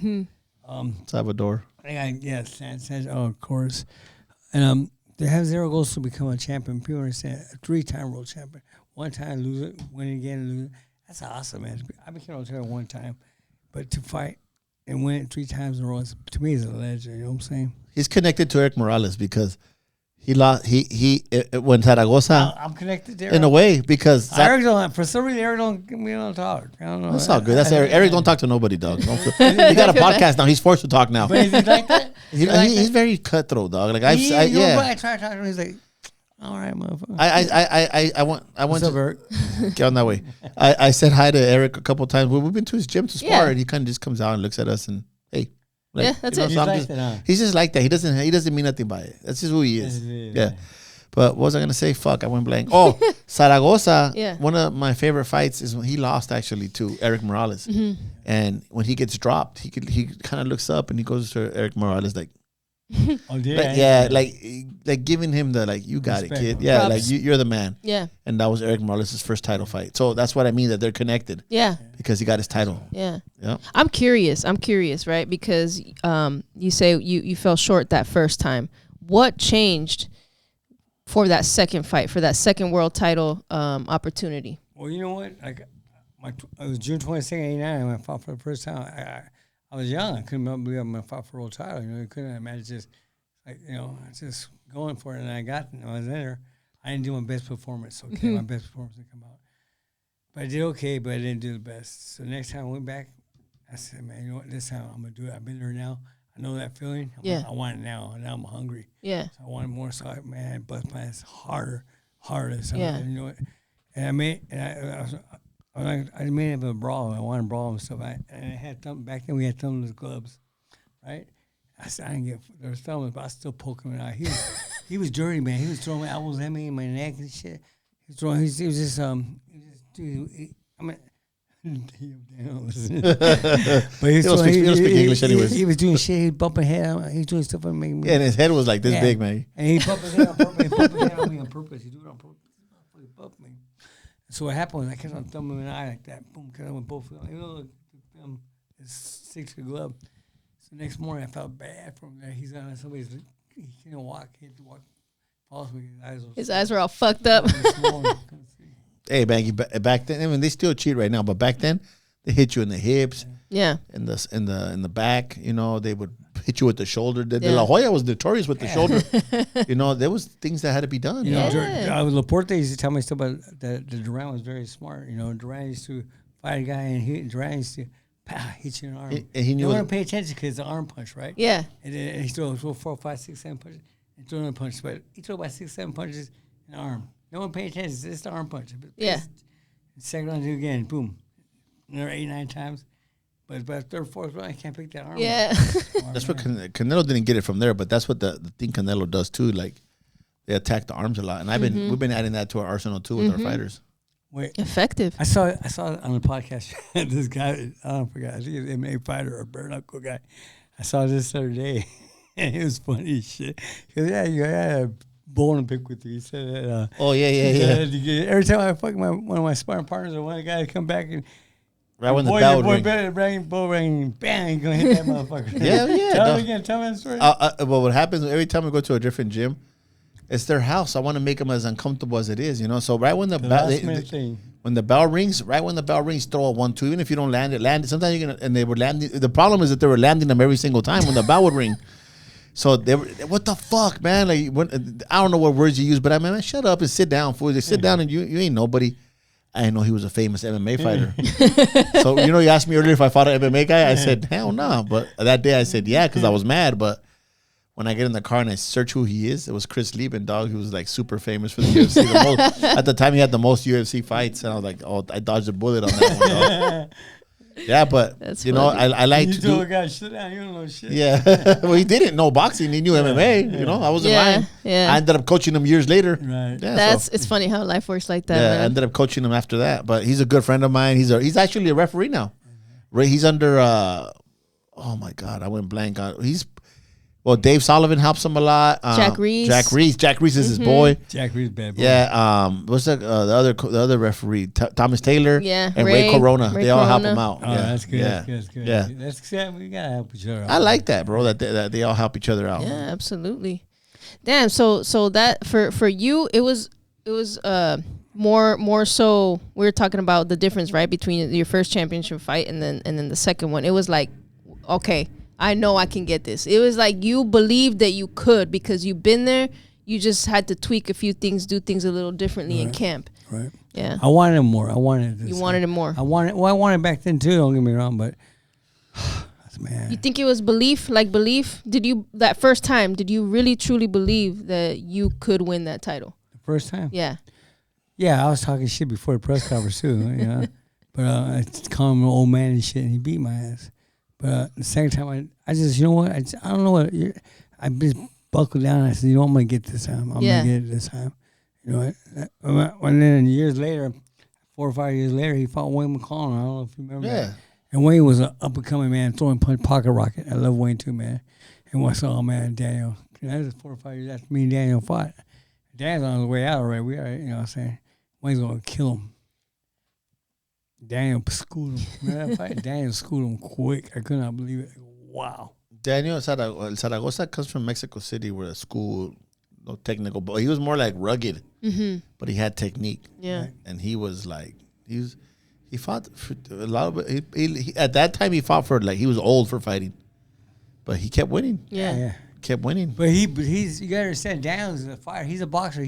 Salvador. Sanchez, of course. And they have zero goals to become a champion. People understand, a 3-time world champion. One time, lose it, win it again, lose it. That's awesome, man. I became a world champion one time, but to fight and win it 3 times in a row, to me, is a legend. You know what I'm saying? He's connected to Eric Morales because he lost. He when Zaragoza. I'm connected to Eric. In a way, because Eric don't. For some reason, Eric we don't talk. I don't know. That's all good. That's Eric. Eric don't talk to nobody, dog. He got a podcast now. He's forced to talk now. But is he like that? He's very cutthroat, dog. Like I try to talk to him. He's like, All right, motherfucker. I went What's up, Eric? get on that way. I said hi to Eric a couple of times. We've been to his gym to spar, Yeah. and he kind of just comes out and looks at us and hey, like, Yeah, that's you know, it. He's so I'm like just- that, huh? He's just like that. He doesn't mean nothing by it. That's just who he is. Yeah. But what was I gonna say? Fuck, I went blank. Oh, Zaragoza. Yeah. One of my favorite fights is when he lost actually to Eric Morales, and when he gets dropped, he kind of looks up and he goes to Eric Morales like, Oh, like giving him the like, you got Respect. it, kid. Yeah, Props. like you're the man. Yeah. And that was Eric Morales' first title fight. So that's what I mean, that they're connected Yeah. because he got his title. Yeah. Yeah. I'm curious, right? Because you say you fell short that first time. What changed for that second fight, for that second world title opportunity? Well, you know what? Like, it was June 22nd, 1989 when I fought for the first time. I was young. I couldn't believe I'm going to fight for a world title. You know, I couldn't imagine just, like, you know, just going for it. And I was there. I didn't do my best performance, okay? My best performance didn't come out. But I did okay, but I didn't do the best. So next time I went back, I said, man, you know what? This time I'm going to do it. I've been there now. I know that feeling. I want it now. Now I'm hungry. Yeah. So I wanted more. So I, man, bust my ass harder. So Yeah. you know what? And I made it a brawl. I wanted to brawl and stuff. And I had back then we had thumbless gloves, right? I said I didn't get there was thumbless, but I was still poking him out. He was dirty, man. He was throwing elbows at me in my neck and shit. He was just dude. I mean. But he don't speak English anyways. He was doing shit. He bumping head. He was doing stuff and making me. Yeah, and his head was like this Yeah. big, man. And he bumped his head on purpose. He bumped his head on me on purpose. He do it on purpose. He bumped me. So what happened was I kept on thumbing him in the eye like that. Boom, because I went both of them. You know, it's 6 glove. So next morning I felt bad from there. He's on somebody's. He can't walk. He had to walk. Falls with His eyes were all fucked up. Hey, Banke, back then, I mean, they still cheat right now, but back then, they hit you in the hips, Yeah. in the back. You know, they would hit you with the shoulder. De Yeah. La Hoya was notorious with the shoulder. You know, there was things that had to be done. You You know? Yeah. Laporte used to tell me stuff about that. Duran was very smart. You know, Duran used to fight a guy and Duran used to hit you in the arm. And he knew You it- want to pay attention because it's an arm punch, right? Yeah. And then he throws 4, 5, 6, 7 punches and throw another punch. But he threw about 6, 7 punches in the arm. No one pay attention. It's just the arm punch. Yeah. Second round, do again. Boom. Another 8, 9 times. But by the third, fourth round, I can't pick that arm. Yeah. That's what Canelo didn't get it from there, but that's what the thing Canelo does too. Like, they attack the arms a lot, and we've been adding that to our arsenal too with our fighters. Wait. Effective. I saw it on the podcast. This guy, I don't forget. I think he's an MMA fighter or bare knuckle guy. I saw this the other day, and it was funny as shit. He goes, yeah, you had a bone to pick with you. He said that. Every time I fuck one of my sparring partners or one of the guys come back and Right when the bell would ring. Bell ring, bang, you gonna hit that motherfucker. Yeah. Tell me again. Tell me that story. Well, what happens every time we go to a different gym, it's their house. I want to make them as uncomfortable as it is, you know. So right when the bell, when the bell rings, throw a 1-2. Even if you don't land it. Sometimes you're gonna, and they were landing. The problem is that they were landing them every single time when the bell would ring. So they were, what the fuck, man? Like, I don't know what words you use, but I mean, man, shut up and sit down, fool. Just sit down and you ain't nobody. I didn't know he was a famous MMA fighter. So, you know, you asked me earlier if I fought an MMA guy. I said, hell no. But that day I said, yeah, because I was mad. But when I get in the car and I search who he is, it was Chris Lieben, dog. He was like super famous for the UFC. At the time, he had the most UFC fights. And I was like, oh, I dodged a bullet on that one, dog. Yeah, but That's you know, funny. I like you to told do. a guy, sit down, you don't know shit. Yeah, well, he didn't know boxing. He knew MMA. You know, I wasn't lying. Yeah. I ended up coaching him years later. Right. Yeah, It's funny how life works like that. yeah, I Man. ended up coaching him after that. But he's a good friend of mine. He's actually a referee now. He's under. Oh my God, I went blank on. Well, Dave Sullivan helps him a lot. Jack Reese. Jack Reese is his boy. Jack Reed's bad boy. Yeah. What's the other referee? Thomas Taylor. Yeah, And Ray Corona. Ray they all help Corona. him out. Oh, yeah. that's good. Yeah. That's good. Yeah. That's good. We gotta help each other out. I like that, bro. That they all help each other out. Yeah, absolutely. Damn. So that for you, it was more so. We were talking about the difference, right, between your first championship fight and then the second one. It was like, okay, I know I can get this. It was like you believed that you could because you've been there. You just had to tweak a few things, do things a little differently in camp. Right. Yeah. I wanted him more. I wanted this. You wanted it more. I wanted back then too. Don't get me wrong, but man. You think it was belief? Did you that first time? Did you really truly believe that you could win that title? First time. Yeah. Yeah, I was talking shit before the press conference too, you know. But I called him an old man and shit, and he beat my ass. But the second time, I just, you know what? I don't know what. I just buckled down. And I said, you know, I'm gonna get this time. I'm gonna get it this time. You know what? And then years later, 4 or 5 years later, he fought Wayne McClellan. I don't know if you remember. Yeah. And Wayne was an up and coming man, throwing punch, pocket rocket. I love Wayne too, man. And I saw, oh man, Daniel. That was 4 or 5 years after me and Daniel fought. Daniel's on his way out already. We are, you know what I'm saying? Wayne's gonna kill him. Daniel schooled him. Remember that fight? Daniel schooled him quick. I could not believe it. Wow. Daniel Zaragoza comes from Mexico City, where a school, no technical, but he was more like rugged, but he had technique. Yeah. And he was like, he fought for a lot of, he at that time he fought for, like, he was old for fighting, but he kept winning. Yeah. Kept winning. But he's you gotta understand, Daniel's a fighter. He's a boxer.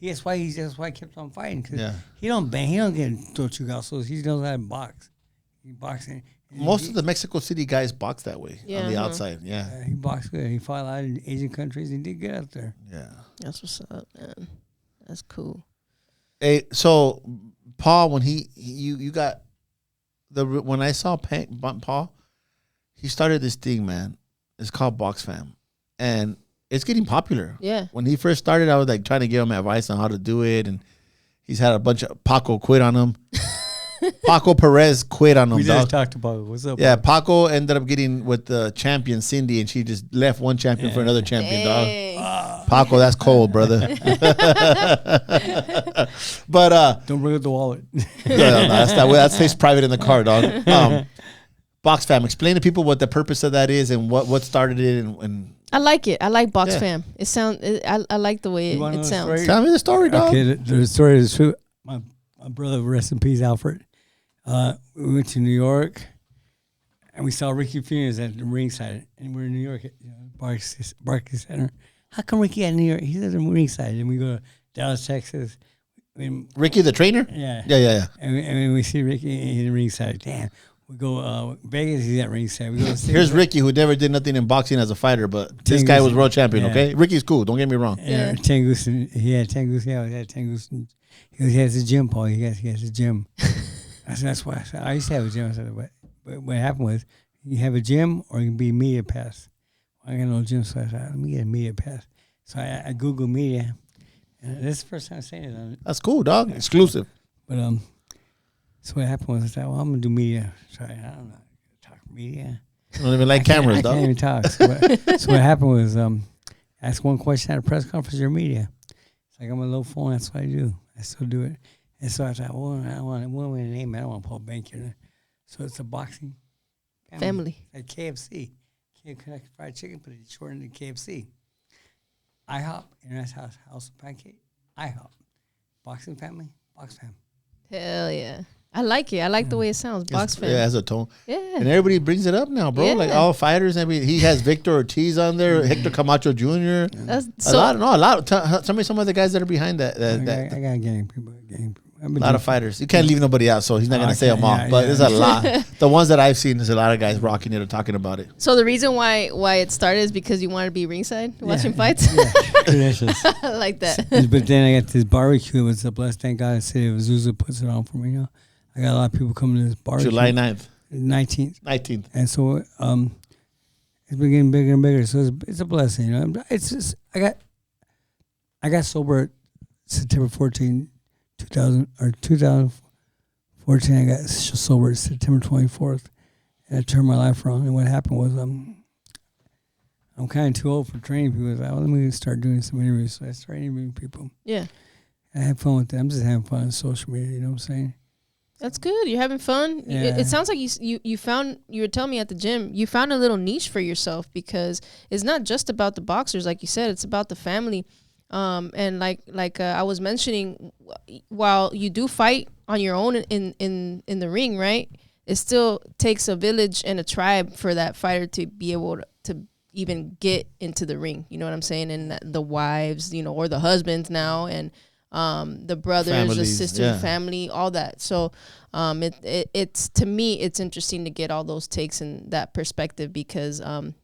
That's why he kept on fighting, because he don't bang. He don't get throw chugazos. He knows how to box. He boxing. Most of the Mexico City guys box that way on the outside. Yeah. He boxed good. He fought a lot in Asian countries. He did good out there. Yeah. That's what's up, man. That's cool. Hey, so Paul, when you got when I saw Paul, he started this thing, man. It's called Box Fam, and it's getting popular. Yeah. When he first started, I was like trying to give him advice on how to do it, and he's had a bunch of Paco quit on him. Paco Perez quit on him. We just talked about it. What's up? Yeah, Paco ended up getting with the champion Cindy, and she just left one champion for another champion, dog. Paco, that's cold, brother. But don't bring up the wallet. that stays private in the car, dog. Box Fam, explain to people what the purpose of that is and what started it. And I like it. I like Box Fam. It sounds. I like the way it sounds. Tell me the story, dog. Okay, the story is true. My brother, rest in peace, Alfred. We went to New York, and we saw Ricky Fierce at the ringside, and we're in New York at Barclays Center. How come Ricky at New York? He's at the ringside, and we go to Dallas, Texas. Ricky the trainer? Yeah. And we see Ricky in the ringside. Damn. We go Vegas. He's at ringside. We go. Here's Ricky, who never did nothing in boxing as a fighter, but this guy was world champion. Okay, Ricky's cool. Don't get me wrong. Yeah, Tengus. He had Tengus. Yeah, he had Tengus. He has a gym, Paul. He has a gym. I said, that's why I used to have a gym. I said, but what happened was, you have a gym or you can be media pass. Well, I got no gym, so I said, let me get a media pass. So I Googled media, and this is the first time I'm saying it. That's cool, dog. Exclusive. But so what happened was, I said, well, I'm gonna do media. So I don't know how to talk media. I don't even like cameras, dog. I can't even talk. So what happened was, ask one question at a press conference, your media. It's like, I'm a low phone. That's what I do. I still do it. And so I thought, well, I don't want to name it. I don't want Paul Banke. So it's a boxing family. At KFC. Kentucky Fried Chicken, but it's shortened to KFC. IHOP, International House of Pancake. IHOP. Boxing family, Box Fam. Hell yeah. I like it. I like the way it sounds. Box Fam. Yeah, it has a tone. Yeah. And everybody brings it up now, bro. Yeah. Like all fighters. He has Victor Ortiz on there, Hector Camacho Jr. That's a lot. Tell me some of the guys that are behind that. I got gang people. A lot of fighters. You can't leave nobody out, so he's not going to say them all. But there's a lot. The ones that I've seen, there's a lot of guys rocking it or talking about it. So the reason why it started is because you wanted to be ringside watching fights? Yeah. I like that. But then I got this barbecue. It was a blessed. Thank God the city of Azusa puts it on for me. You know, I got a lot of people coming to this barbecue. July 9th. 19th. And so it's been getting bigger and bigger. So it's a blessing. You know, it's just I got sober September 14th. 2014, I got sober September 24th, and I turned my life around. And what happened was, I'm kind of too old for training people. I was like, well, let me start doing some interviews. So I started interviewing people. Yeah. I had fun with them. I'm just having fun on social media. You know what I'm saying? That's good. You're having fun. Yeah. It sounds like you found, you were telling me at the gym, you found a little niche for yourself, because it's not just about the boxers, like you said. It's about the family. And like I was mentioning, while you do fight on your own in the ring, right? It still takes a village and a tribe for that fighter to be able to even get into the ring. You know what I'm saying? And the wives, or the husbands now, and the brothers, Families, the sisters, yeah. family, all that. So it's to me, it's interesting to get all those takes in that perspective because,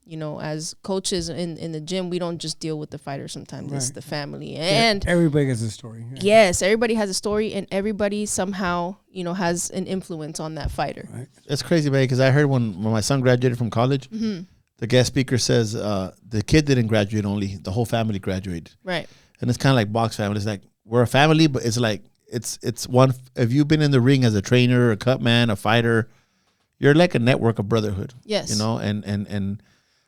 you know, as coaches in the gym, we don't just deal with the fighter sometimes. It's the family. And everybody has a story. Yeah. yes, everybody has a story and everybody somehow, you know, has an influence on that fighter. Right. It's crazy, man, because I heard when my son graduated from college, the guest speaker says the kid didn't graduate only, the whole family graduated. Right. And it's kind of like box family. It's like we're a family, but it's like it's one. If you've been in the ring as a trainer, a cut man, a fighter, you're like a network of brotherhood. Yes. You know, and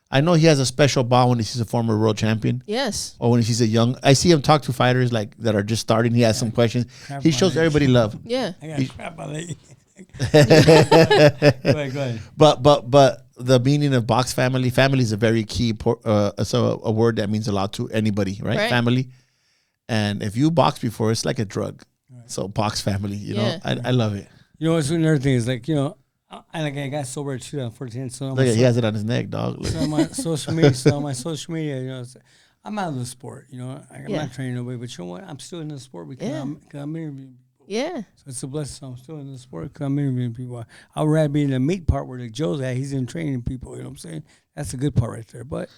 I know he has a special bond when he sees a former world champion. Yes. Or when he sees a young. I see him talk to fighters like that are just starting. He has some questions. He shows everybody love. Yeah. I got crap on it. Go ahead. But the meaning of box family is a very key. So a word that means a lot to anybody, right? Family. And if you box before, it's like a drug. Right. So box family, you know, I love it. You know, what's another thing is like, you know, I got sober at 2014. So look, he has it on his neck, dog. So on my social media, you know, I'm out of the sport. You know, I'm not training nobody, but you know what? I'm still in the sport because I'm interviewing people. Yeah. So it's a blessing. So I'm still in the sport because I'm interviewing people. I'd rather be in the meat part where the Joe's at. He's in training people. You know what I'm saying? That's a good part right there. But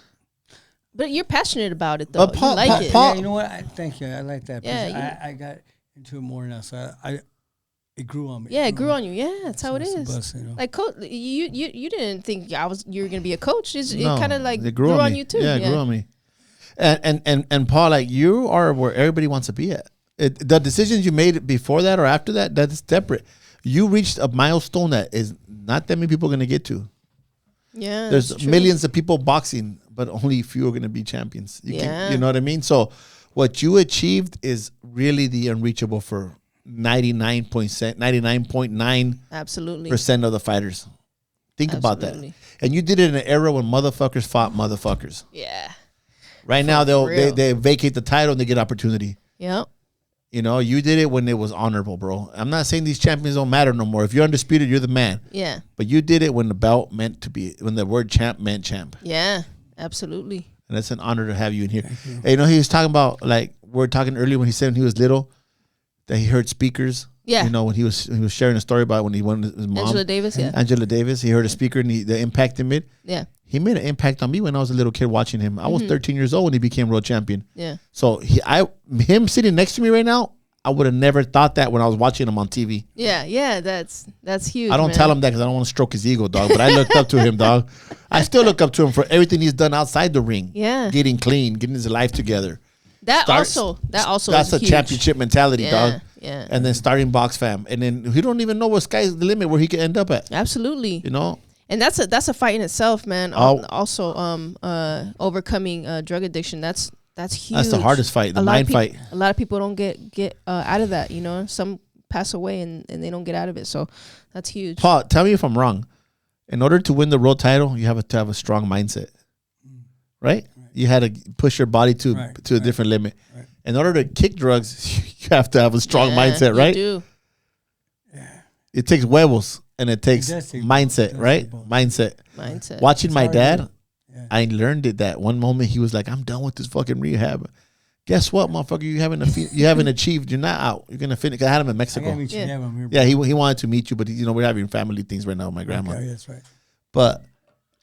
you're passionate about it, though. Paul, you like it. Yeah, you know what? Thank you. I like that. Yeah, I got into it more now, so it grew on me. Yeah, it grew on you. Yeah, that's how it is. Blessing, you know? Like, you didn't think you were gonna be a coach. It kind of like it grew on you too. Yeah, it grew on me. And Paul, like you are where everybody wants to be at. The decisions you made before that or after that, that's separate. You reached a milestone that is not that many people are gonna get to. Yeah, there's millions of people boxing, but only few are going to be champions. You know what I mean? So what you achieved is really the unreachable for 99.9% absolutely % of the fighters. Think about that. And you did it in an era when motherfuckers fought motherfuckers. Yeah. Right now they vacate the title and they get opportunity. Yep. You know, you did it when it was honorable, bro. I'm not saying these champions don't matter no more. If you're undisputed, you're the man. Yeah. But you did it when the belt meant to be, when the word champ meant champ. Yeah, absolutely. And it's an honor to have you in here. Hey, you know, he was talking about, like, we were talking earlier when he said when he was little that he heard speakers. Yeah. You know, when he was sharing a story about when he wanted his mom. Angela Davis, yeah. Angela Davis. He heard a speaker and the impact he made. Yeah. He made an impact on me when I was a little kid watching him. I was 13 years old when he became world champion. Yeah. So him sitting next to me right now, I would have never thought that when I was watching him on TV. Yeah, that's huge. I don't tell him that because I don't want to stroke his ego, dog. But I looked up to him, dog. I still look up to him for everything he's done outside the ring. Yeah, getting clean, getting his life together. That also that's a huge championship mentality, dog. Yeah, and then starting box fam, and then he don't even know what sky's the limit where he could end up at. Absolutely, you know. And that's a fight in itself, man. Also, overcoming drug addiction. That's huge. That's the hardest fight, the mind fight. A lot of people don't get out of that. You know, some pass away and they don't get out of it. So that's huge. Paul, tell me if I'm wrong. In order to win the world title, you have to have a strong mindset, right? You had to push your body to a different limit. Right. In order to kick drugs, you have to have a strong mindset, right? You do. Yeah. It takes huevos and it takes mindset, right? Mindset. Watching my dad, I learned it that one moment he was like, "I'm done with this fucking rehab." Guess what, motherfucker? You haven't achieved. You're not out. You're gonna finish. I had him in Mexico. He wanted to meet you, but we're having family things right now with my grandma. Okay, that's right. But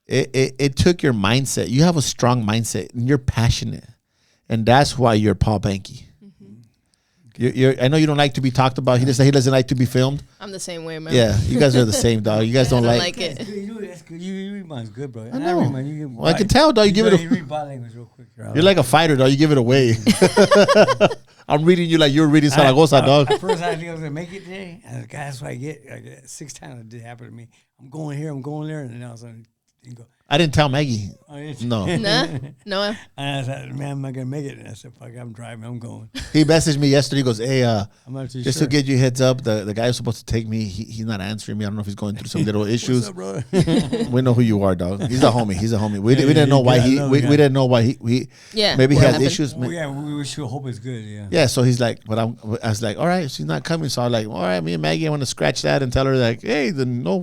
it took your mindset. You have a strong mindset, and you're passionate, and that's why you're Paul Banke. I know you don't like to be talked about. He doesn't like to be filmed. I'm the same way, man. Yeah, you guys are the same, dog. You guys don't like it. That's good. You read mine's good, bro. I know. Well, I can tell, dog. You read body language real quick. You're like a fighter, dog. You give it away. I'm reading you like you're reading Zaragoza, dog. At first, I think I was gonna make it today, and that's what I get. 6 times it did happen to me. I'm going here, I'm going there, and then all of a sudden, you go. I didn't tell Maggie. No. No. And I said, man, I'm not going to make it. And I said, fuck, I'm driving. I'm going. He messaged me yesterday. He goes, hey, I'm not too just sure. to get you heads up, the guy who's supposed to take me, he's not answering me. I don't know if he's going through some little issues. What's up, bro? We know who you are, dog. He's a homie. We didn't know why we didn't know why he maybe he has issues. We should hope it's good, Yeah, so he's like, I was like, all right, she's not coming. So I was like, all right, me and Maggie, I want to scratch that and tell her like, hey, no,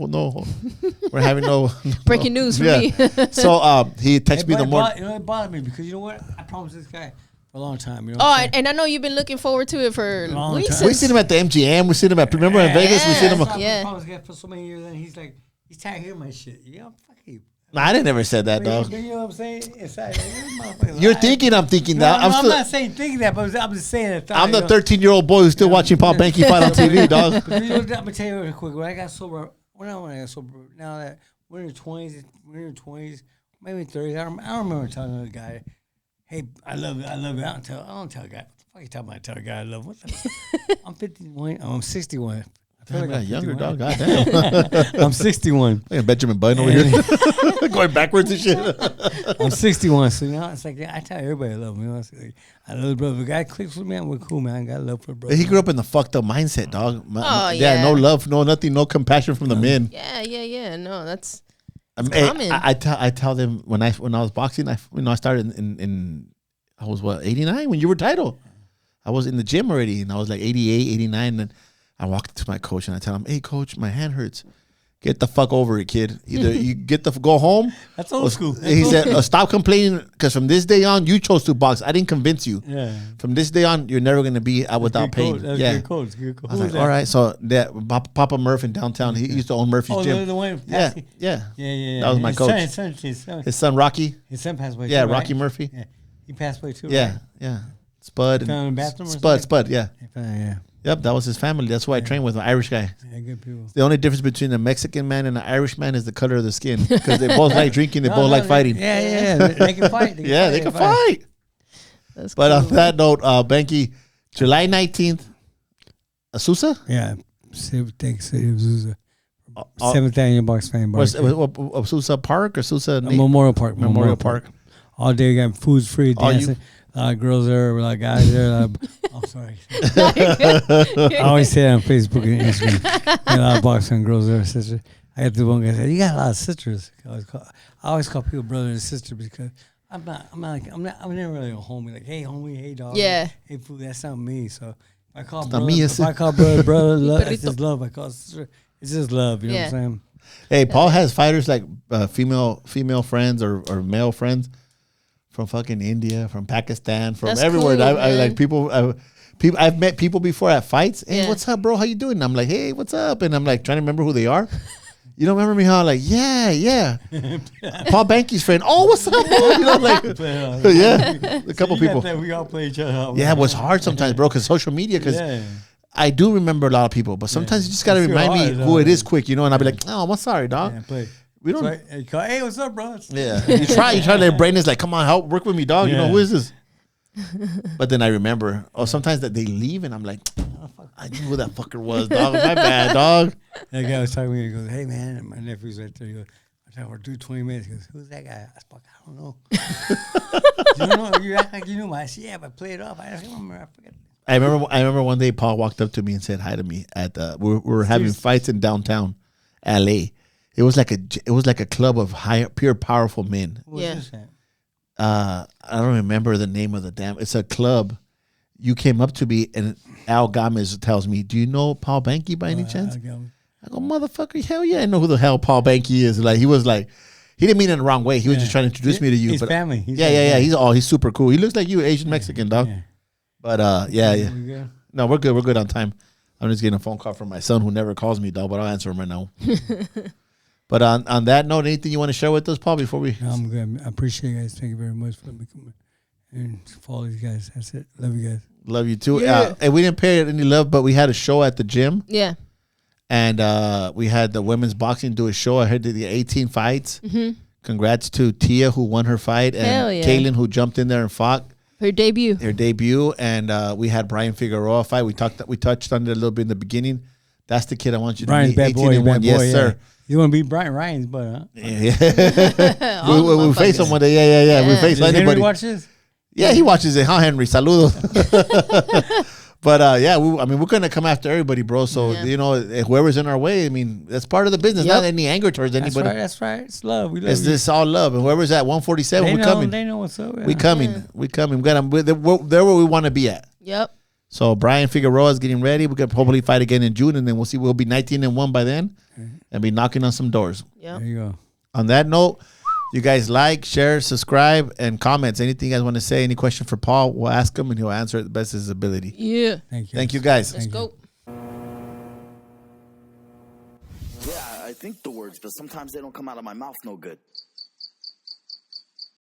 we're having no breaking news for me. So he texted me the morning. You know, it bothered me because you know what? I promised this guy For a long time. You know Oh, and I know you've been looking forward to it for Long weeks. time. We seen him at the MGM. We seen him at, remember in Vegas? We seen him. Yeah. For so many years, and he's like, he's tired of hearing my shit. Yeah, fuck you. Nah, I didn't ever said that, dog. You know what I'm saying? Inside, like, You're thinking I'm thinking No, that. no, I'm still, not saying thinking that, but I'm just saying that. I'm the 13-year-old boy who's still watching Paul Banke fight on TV, dog. But you know, I'm gonna tell you real quick. When I got sober, when I got sober, now that we're in the 20s, maybe 30s. I don't remember telling another guy, "Hey, I love you. I love you." I don't tell a guy. What the fuck you talking about? I tell a guy I love. What the? I'm 51. I'm 61. I feel Damn, like I'm younger, 51. dog. Goddamn. I'm 61. Like a Benjamin Button over here. Going backwards and shit. I'm 61. So you know, it's like I tell everybody I love him. You know, it's like, I love the brother. If a guy clicks with me, I'm cool, man. I got love for the brother. He grew up in the fucked up mindset, dog. Yeah. No love, no nothing, no compassion from the men. Yeah. No, that's Hey, common. I tell them when I was boxing, I started in I was 89 when you were title. I was in the gym already, and I was like 88, 89, and I walked to my coach and I tell him, "Hey, coach, my hand hurts. Get the fuck over it, kid. Either you go home." That's old school. He said, "Stop complaining, because from this day on, you chose to box. I didn't convince you. Yeah. From this day on, you're never gonna be out without pain." That's Yeah. good coach. Good coach. I was like, all right. So that Papa Murph in downtown, he used to own Murphy's Oh, gym. the one. Yeah. Yeah. That was my coach. His son Rocky. His son passed away. Yeah, too, Rocky right? Murphy. Yeah. He passed away too. Yeah, Right? yeah. Spud. Found in the bathroom or Spud. something? Yeah. Yeah. Yep, that was his family. That's why I trained with an Irish guy. Yeah, good people. The only difference between a Mexican man and an Irish man is the color of the skin, because they both like drinking, they both like fighting. Yeah. They can fight. They can fight. That's But cool. on that note, Banke, July 19th, Azusa? Yeah. Thanks. It was 7th annual box fan bar. Azusa Park or Azusa? Memorial Park. Memorial Park. All day, got food's free, Oh, you- dancing. A lot of girls there, a lot of guys there. I'm sorry. I always say that on Facebook and Instagram. Got a lot of boxing girls there, sister. I got the one guy said, "You got a lot of sisters." I always call people brother and sister because I'm never really a homie. Like, hey homie, hey dog, Yeah. hey food. That's not me. So if I call not brother, me, if it's- I call brother, love, it's Perrito. just love. I call sister, it's just love. You know Yeah. what I'm saying? Hey, Paul has fighters like female friends or male friends from fucking India, from Pakistan, from That's everywhere. cool, I man. like people. I've met people before at fights. Hey, Yeah. what's up, bro? How you doing? And I'm like, hey, what's up? And I'm like trying to remember who they are. You don't remember me? How? Like, yeah. Paul Banke's friend. Oh, what's up? Bro? You know, like, yeah, a couple people. We all play each other out. Yeah, it was hard sometimes, bro, because social media. Because Yeah. I do remember a lot of people, but sometimes you just gotta It's remind me hard, who it though. is quick, you know. And I'll be like, oh, I'm sorry, dog. Yeah, play. We don't. Right. Hey, what's up, bro? Yeah, you try. Their brain is like, come on, help, work with me, dog. You know Yeah. who is this? But then I remember. Oh, sometimes that they leave, and I'm like, oh, fuck, I knew who that fucker was, dog. My bad, dog. That guy was talking to me. He goes, "Hey, man," and my nephew's right there. He goes, "I thought we're due 20 minutes." He goes, "Who's that guy?" I was like, "I don't know." You don't know? You act like you knew my. I said, "Yeah, but play it off." I don't remember. I forget. I remember one day Paul walked up to me and said hi to me at we were having fights in downtown LA. It was like a club of pure powerful men. What Yeah. was this at? I don't remember the name of the damn. It's a club. You came up to me and Al Gomez tells me, "Do you know Paul Banke by any chance?" I go, "Motherfucker, hell yeah, I know who the hell Paul Banke is." Like he was like, he didn't mean it in the wrong way. He was just trying to introduce me to you. He's but family. yeah. He's super cool. He looks like you, Asian Mexican dog. Yeah. But yeah. We good? No, we're good. We're good on time. I'm just getting a phone call from my son who never calls me, dog. But I'll answer him right now. But on that note, anything you want to share with us, Paul, before we? No, I'm good. I appreciate you guys. Thank you very much for me coming and follow these guys. That's it. Love you guys. Love you too. Yeah. And we didn't pay it any love, but we had a show at the gym. Yeah. And we had the women's boxing do a show. I heard the 18 fights. Mm-hmm. Congrats to Tia, who won her fight, and Hell yeah. Kaylin, who jumped in there and fought Her debut. her debut. And we had Brian Figueroa fight. We touched on it a little bit in the beginning. That's the kid I want you to Brian, meet. bad 18 boy, and 1. bad Yes, boy, yeah. sir. You want to beat Brian Ryan's butt, huh? Yeah. All the we face motherfuckers. him one day. Yeah. We Yeah. face Does Henry anybody. watch this? Yeah, he watches it, huh, Henry? Saludos. But yeah, we're gonna come after everybody, bro. So Yeah. you know, whoever's in our way, I mean, that's part of the business. Yep. Not any anger towards anybody. That's right. It's love. We love It's you. this all love, and whoever's at 147, They we're know, coming. They know what's up. Yeah. We coming. We coming. They're where we want to be at. Yep. So Brian Figueroa is getting ready. We're gonna probably fight again in June, and then we'll see. We'll be 19 and 1 by then, and be knocking on some doors. Yep. There you go. On that note, You guys like, share, subscribe, and comments. Anything you guys want to say? Any question for Paul? We'll ask him, and he'll answer it the best of his ability. Yeah. Thank you, guys. Let's go. Yeah, I think the words, but sometimes they don't come out of my mouth no good.